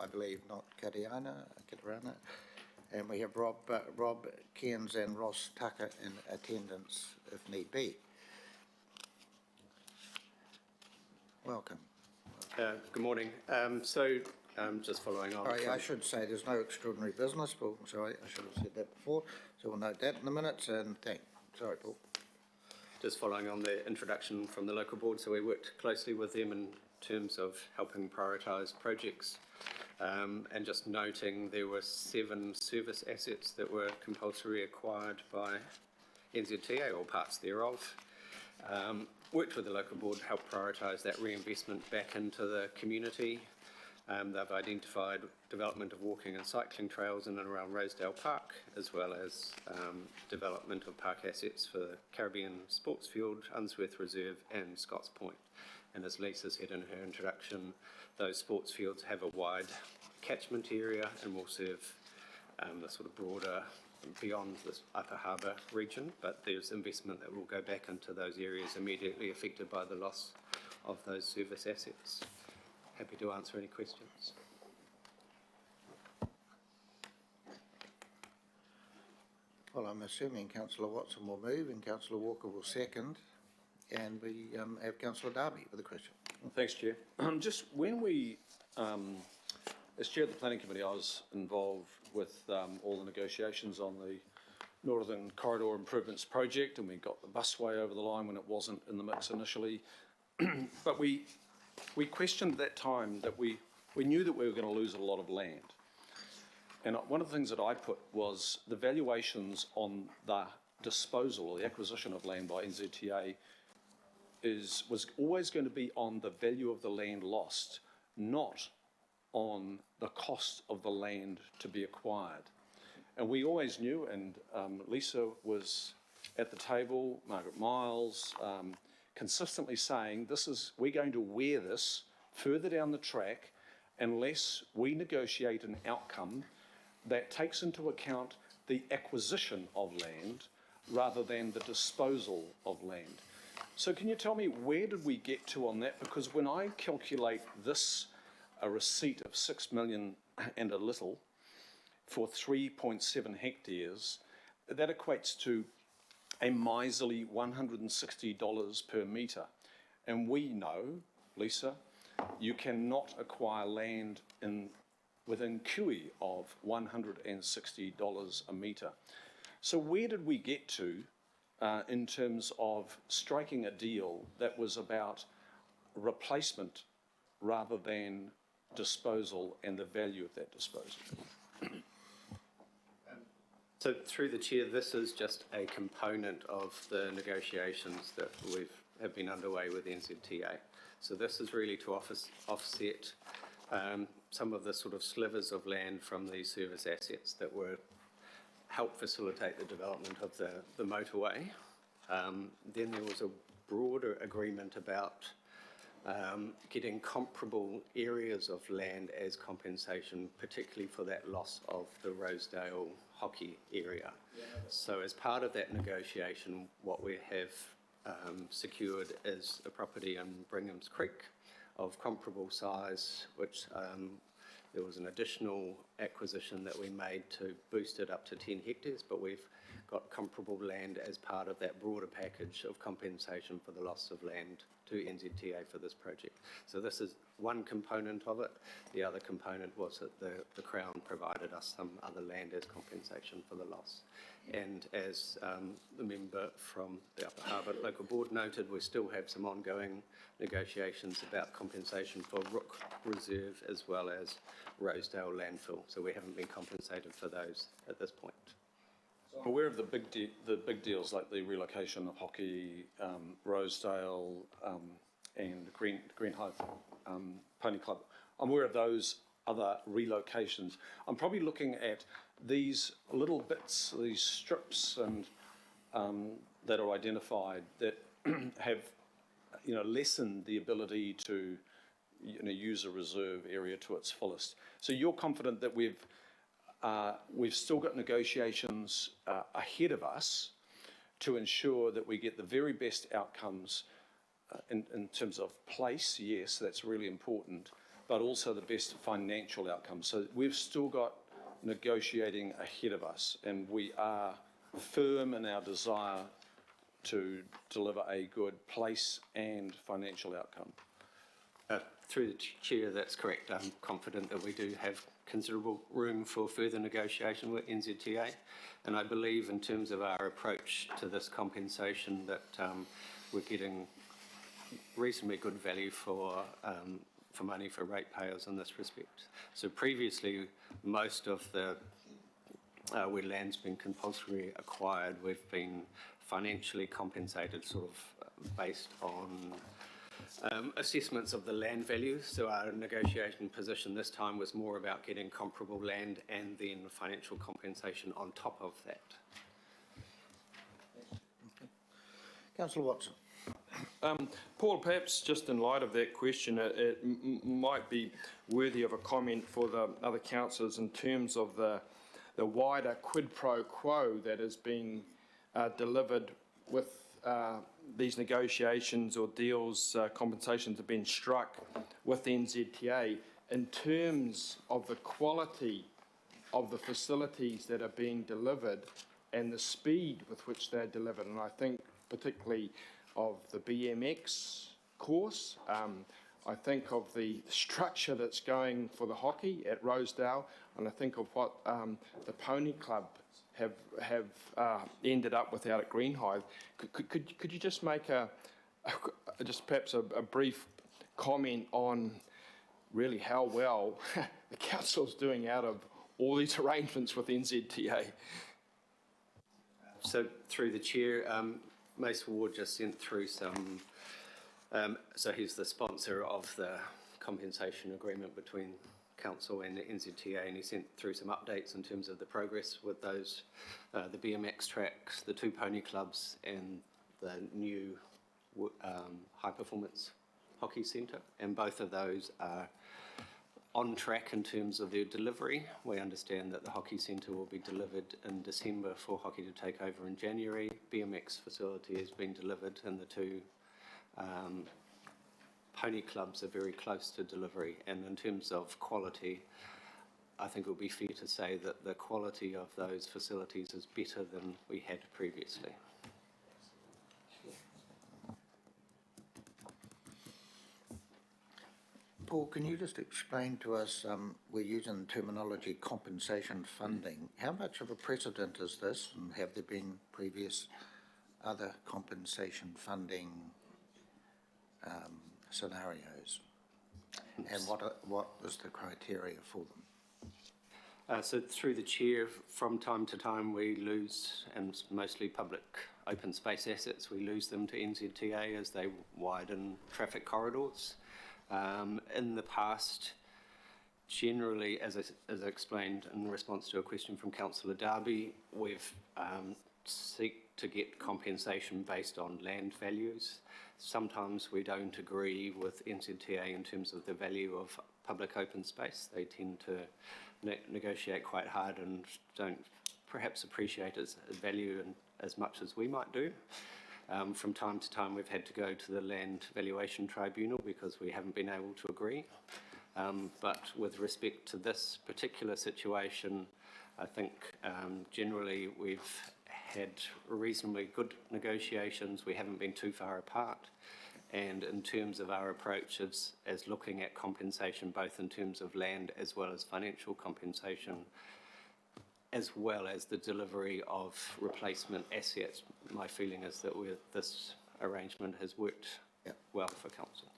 I believe, not Katarana, and we have Rob Cairns and Ross Tucker in attendance if need be. Welcome. Good morning. Just following on. I should say there's no extraordinary business, Paul. Sorry, I should have said that before. So we'll note that in the minutes and sorry, Paul. Just following on the introduction from the local board, so we worked closely with them in terms of helping prioritise projects, and just noting there were 7 service assets that were compulsory acquired by NZTA or parts thereof. Worked with the local board to help prioritise that reinvestment back into the community. They've identified development of walking and cycling trails in and around Rosedale Park, as well as development of park assets for the Caribbean Sports Field, Unsworth Reserve and Scotts Point. And as Lisa said in her introduction, those sports fields have a wide catchment area and will serve the sort of broader, beyond this Upper Harbour region, but there's investment that will go back into those areas immediately affected by the loss of those service assets. Happy to answer any questions. Well, I'm assuming Councillor Watson will move and Councillor Walker will second, and we have Councillor Darby with a question. Thanks, Chair. Just when we, as Chair of the Planning Committee, I was involved with all the negotiations on the Northern Corridor Improvements Project, and we got the busway over the line when it wasn't in the mix initially. But we questioned at that time that we knew that we were going to lose a lot of land. And one of the things that I put was the valuations on the disposal or the acquisition of land by NZTA was always going to be on the value of the land lost, not on the cost of the land to be acquired. And we always knew, and Lisa was at the table, Margaret Miles, consistently saying, we're going to wear this further down the track unless we negotiate an outcome that takes into account the acquisition of land rather than the disposal of land. So can you tell me, where did we get to on that? Because when I calculate this, a receipt of 6 million and a little for 3.7 hectares, that equates to a miserly $160 per metre. And we know, Lisa, you cannot acquire land within Kiwi of $160 a metre. So where did we get to in terms of striking a deal that was about replacement rather than disposal and the value of that disposal? So through the Chair, this is just a component of the negotiations that have been underway with NZTA. So this is really to offset some of the sort of slivers of land from these service assets that help facilitate the development of the motorway. Then there was a broader agreement about getting comparable areas of land as compensation, particularly for that loss of the Rosedale hockey area. Yeah. So as part of that negotiation, what we have secured is a property in Bringham's Creek of comparable size, which there was an additional acquisition that we made to boost it up to 10 hectares, but we've got comparable land as part of that broader package of compensation for the loss of land to NZTA for this project. So this is one component of it. The other component was that the Crown provided us some other land as compensation for the loss. And as the member from the Upper Harbour Local Board noted, we still have some ongoing negotiations about compensation for Rook Reserve as well as Rosedale landfill. So we haven't been compensated for those at this point. So I'm aware of the big deals like the relocation of hockey, Rosedale, and Green Hive Pony Club. I'm aware of those other relocations. I'm probably looking at these little bits, these strips, and that are identified that have, lessened the ability to, use a reserve area to its fullest. So you're confident that we've still got negotiations ahead of us to ensure that we get the very best outcomes in terms of place. Yes, that's really important, but also the best financial outcome. So we've still got negotiating ahead of us, and we are firm in our desire to deliver a good place and financial outcome. Through the Chair, that's correct. I'm confident that we do have considerable room for further negotiation with NZTA, and I believe in terms of our approach to this compensation that we're getting reasonably good value for money for ratepayers in this respect. So previously, most of the where land's been compulsorily acquired, we've been financially compensated sort of based on assessments of the land value. So our negotiation position this time was more about getting comparable land and then financial compensation on top of that. Councillor Watson. Paul, perhaps just in light of that question, it might be worthy of a comment for the other councillors in terms of the wider quid pro quo that has been delivered with these negotiations or deals, compensations have been struck with NZTA in terms of the quality of the facilities that are being delivered and the speed with which they're delivered. And I think particularly of the BMX course, I think of the structure that's going for the hockey at Rosedale, and I think of what the Pony Club have ended up with out at Greenhive. Could you just make just perhaps a brief comment on really how well the council's doing out of all these arrangements with NZTA? So through the Chair, Mace Ward just sent through some, so he's the sponsor of the compensation agreement between Council and the NZTA, and he sent through some updates in terms of the progress with those, the BMX tracks, the 2 pony clubs and the new high performance hockey centre, and both of those are on track in terms of their delivery. We understand that the hockey centre will be delivered in December for hockey to take over in January. BMX facility has been delivered, and the 2 pony clubs are very close to delivery. And in terms of quality, I think it would be fair to say that the quality of those facilities is better than we had previously. Paul, can you just explain to us, we're using the terminology compensation funding. How much of a precedent is this, and have there been previous other compensation funding scenarios? And what is the criteria for them? So through the Chair, from time to time we lose, and mostly public open space assets, we lose them to NZTA as they widen traffic corridors. In the past, generally, as I explained in response to a question from Councillor Darby, we've seek to get compensation based on land values. Sometimes we don't agree with NZTA in terms of the value of public open space. They tend to negotiate quite hard and don't perhaps appreciate its value as much as we might do. From time to time we've had to go to the Land Valuation Tribunal because we haven't been able to agree. But with respect to this particular situation, I think generally we've had reasonably good negotiations. We haven't been too far apart. And in terms of our approach as looking at compensation, both in terms of land as well as financial compensation, as well as the delivery of replacement assets, my feeling is that this arrangement has worked well for Council.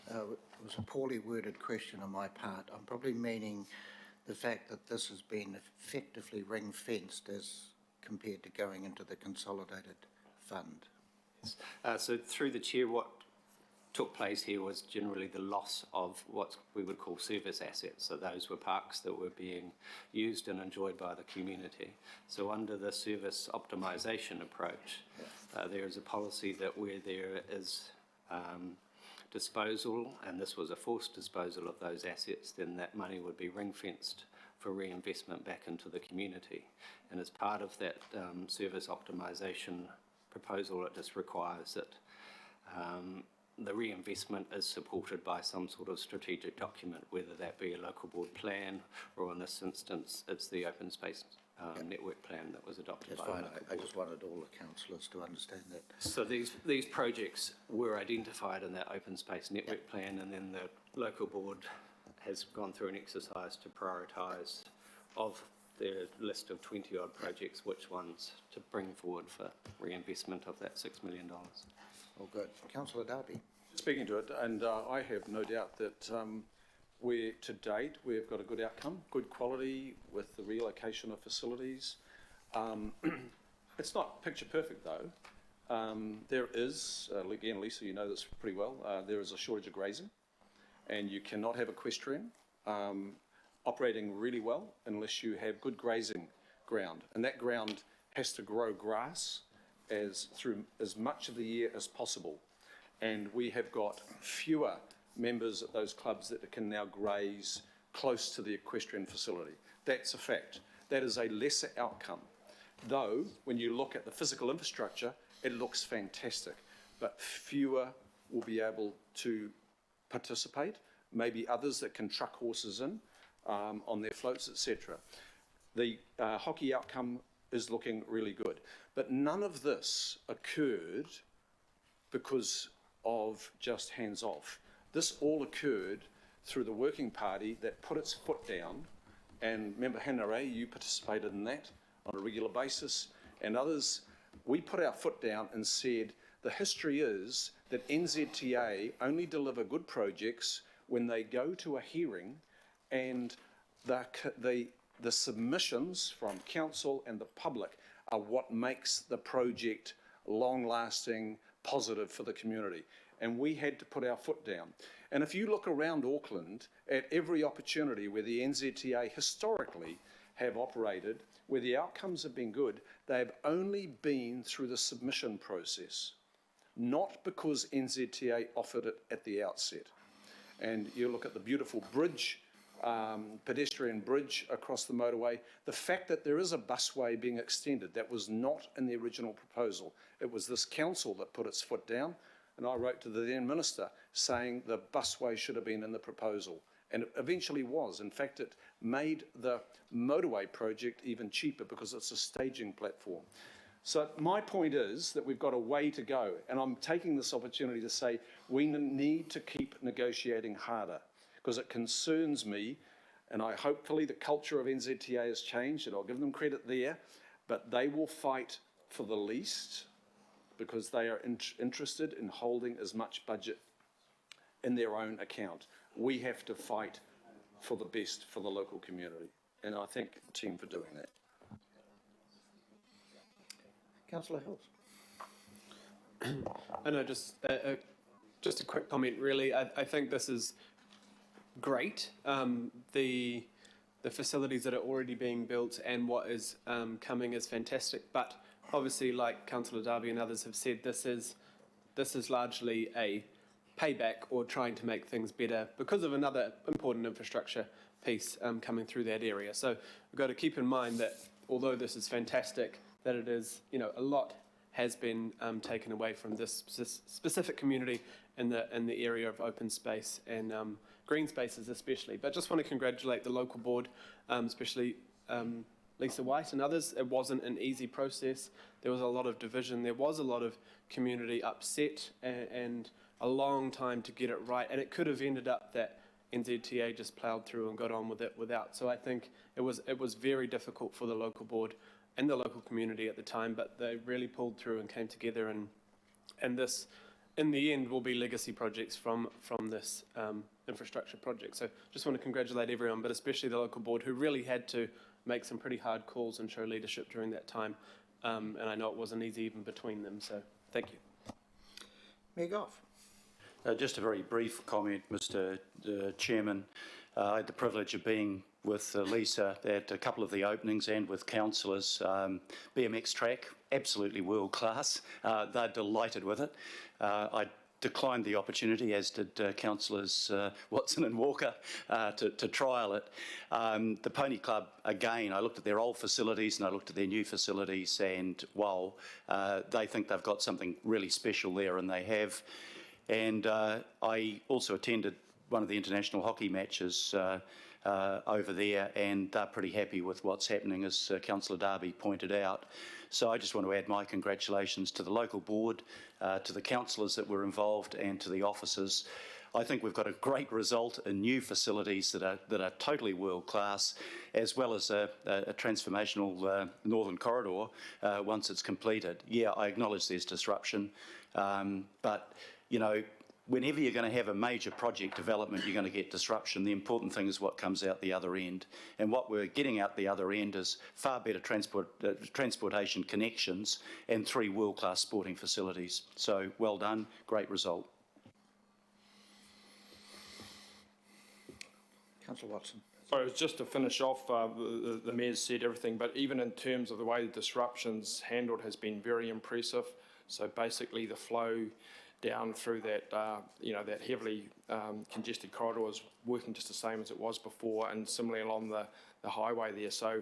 It was a poorly worded question on my part. I'm probably meaning the fact that this has been effectively ring-fenced as compared to going into the consolidated fund. So through the Chair, what took place here was generally the loss of what we would call service assets. So those were parks that were being used and enjoyed by the community. So under the service optimisation approach, there is a policy that where there is disposal, and this was a forced disposal of those assets, then that money would be ring-fenced for reinvestment back into the community. And as part of that service optimisation proposal, it just requires that the reinvestment is supported by some sort of strategic document, whether that be a local board plan, or in this instance, it's the open space network plan that was adopted That's by the fine. local I board. just wanted all the councillors to understand that. So these projects were identified in that open space network plan, and then the local board has gone through an exercise to prioritise of their list of 20 odd projects, which ones to bring forward for reinvestment of that $6 million. All good. Councillor Darby. Speaking to it, and I have no doubt that to date, we've got a good outcome, good quality with the relocation of facilities. It's not picture perfect though. There is, again, Lisa, you know this pretty well, there is a shortage of grazing, and you cannot have equestrian operating really well unless you have good grazing ground, and that ground has to grow grass through as much of the year as possible. And we have got fewer members at those clubs that can now graze close to the equestrian facility. That's a fact. That is a lesser outcome. Though, when you look at the physical infrastructure, it looks fantastic, but fewer will be able to participate, maybe others that can truck horses in on their floats, etc. The hockey outcome is looking really good, but none of this occurred because of just hands off. This all occurred through the working party that put its foot down, and remember, Hannah Ray, you participated in that on a regular basis, and others. We put our foot down and said the history is that NZTA only deliver good projects when they go to a hearing and the submissions from council and the public are what makes the project long-lasting, positive for the community. And we had to put our foot down. And if you look around Auckland at every opportunity where the NZTA historically have operated, where the outcomes have been good, they have only been through the submission process, not because NZTA offered it at the outset. And you look at the beautiful bridge, pedestrian bridge across the motorway, the fact that there is a busway being extended, that was not in the original proposal. It was this council that put its foot down, and I wrote to the then minister saying the busway should have been in the proposal, and it eventually was. In fact, it made the motorway project even cheaper because it's a staging platform. So my point is that we've got a way to go, and I'm taking this opportunity to say we need to keep negotiating harder, because it concerns me, and hopefully the culture of NZTA has changed, and I'll give them credit there, but they will fight for the least because they are interested in holding as much budget in their own account. We have to fight for the best for the local community, and I thank the team for doing that. Councillor Hills. I know, just a quick comment, really. I think this is great. The facilities that are already being built and what is coming is fantastic. But obviously, like Councillor Darby and others have said, this is largely a payback or trying to make things better because of another important infrastructure piece coming through that area. So we've got to keep in mind that although this is fantastic, that it is, a lot has been taken away from this specific community in the area of open space and green spaces especially. But just want to congratulate the local board, especially Lisa White and others. It wasn't an easy process. There was a lot of division. There was a lot of community upset and a long time to get it right. And it could have ended up that NZTA just ploughed through and got on with it without. So I think it was very difficult for the local board and the local community at the time, but they really pulled through and came together, and this, in the end, will be legacy projects from this infrastructure project. So just want to congratulate everyone, but especially the local board, who really had to make some pretty hard calls and show leadership during that time, and I know it wasn't easy even between them, so thank you. Mayor Goff. Just a very brief comment, Mr. Chairman. I had the privilege of being with Lisa at a couple of the openings and with councillors. BMX track, absolutely world class. They're delighted with it. I declined the opportunity, as did councillors Watson and Walker, to trial it. The Pony Club, again, I looked at their old facilities and I looked at their new facilities, and wow, they think they've got something really special there, and they have. And I also attended one of the international hockey matches over there, and they're pretty happy with what's happening, as Councillor Darby pointed out. So I just want to add my congratulations to the local board, to the councillors that were involved, and to the officers. I think we've got a great result in new facilities that are totally world class, as well as a transformational Northern Corridor once it's completed. Yeah, I acknowledge there's disruption, but you know, whenever you're going to have a major project development, you're going to get disruption. The important thing is what comes out the other end. And what we're getting out the other end is far better transportation connections and 3 world-class sporting facilities. So well done, great result. Councillor Watson. So just to finish off, the Mayor's said everything, but even in terms of the way the disruptions handled has been very impressive. So basically the flow down through that, that heavily congested corridor is working just the same as it was before, and similarly along the highway there. So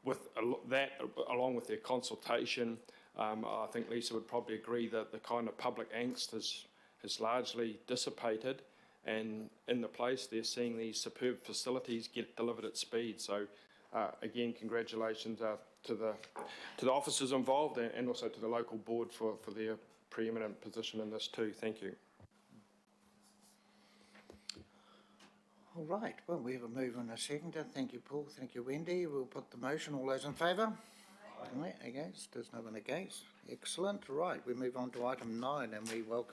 with that, along with their consultation, I think Lisa would probably agree that the kind of public angst has largely dissipated, and in the place they're seeing these superb facilities get delivered at speed. So again, congratulations to the officers involved, and also to the local board for their preeminent position in this too. Thank you. All right, well, we have a mover and a seconder. Thank you, Paul. Thank you, Wendy. We'll put the motion. All those in favour? Aye. Against? There's no one against. Excellent. Right, we move on to item 9, and we welcome